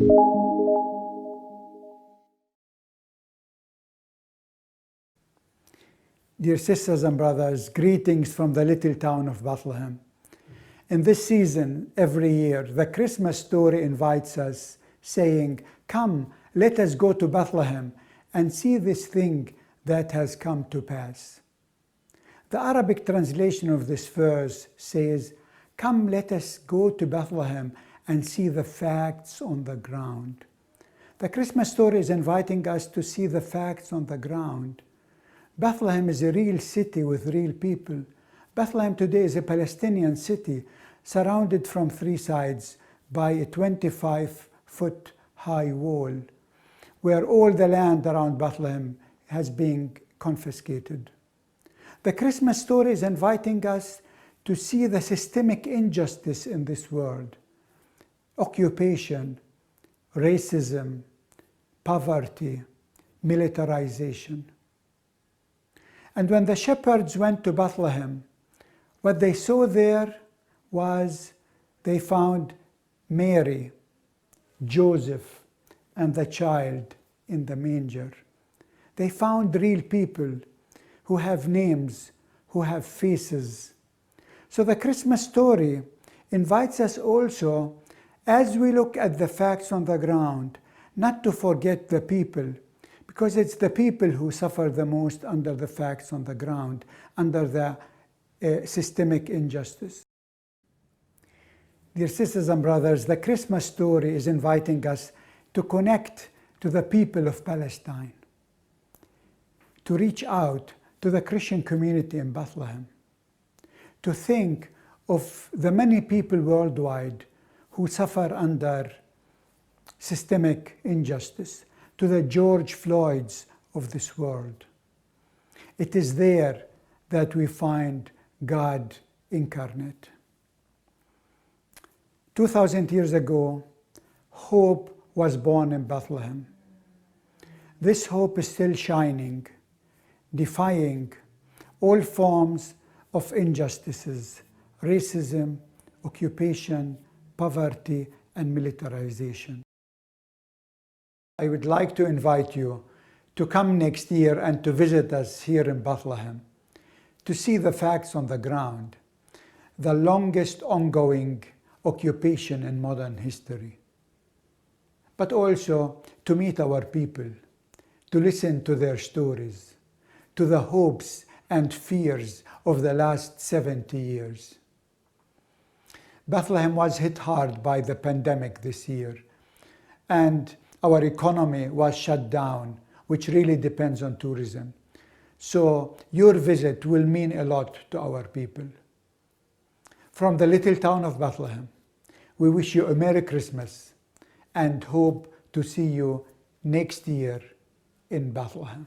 Dear sisters and brothers, greetings from the little town of Bethlehem. In this season, every year, the Christmas story invites us, saying, "Come, let us go to Bethlehem and see this thing that has come to pass." The Arabic translation of this verse says, "Come, let us go to Bethlehem and see the facts on the ground." The Christmas story is inviting us to see the facts on the ground. Bethlehem is a real city with real people. Bethlehem today is a Palestinian city surrounded from three sides by a 25-foot high wall, where all the land around Bethlehem has been confiscated. The Christmas story is inviting us to see the systemic injustice in this world: occupation, racism, poverty, militarization. And when the shepherds went to Bethlehem, what they saw there was they found Mary, Joseph, and the child in the manger. They found real people who have names, who have faces. So the Christmas story invites us also, as we look at the facts on the ground, not to forget the people, because it's the people who suffer the most under the facts on the ground, under the systemic injustice. Dear sisters and brothers, the Christmas story is inviting us to connect to the people of Palestine, to reach out to the Christian community in Bethlehem, to think of the many people worldwide who suffer under systemic injustice, to the George Floyds of this world. It is there that we find God incarnate. 2,000 years ago, hope was born in Bethlehem. This hope is still shining, defying all forms of injustices, racism, occupation, poverty, and militarization. I would like to invite you to come next year and to visit us here in Bethlehem, to see the facts on the ground, the longest ongoing occupation in modern history, but also to meet our people, to listen to their stories, to the hopes and fears of the last 70 years. Bethlehem was hit hard by the pandemic this year, and our economy was shut down, which really depends on tourism. So your visit will mean a lot to our people. From the little town of Bethlehem, we wish you a Merry Christmas and hope to see you next year in Bethlehem.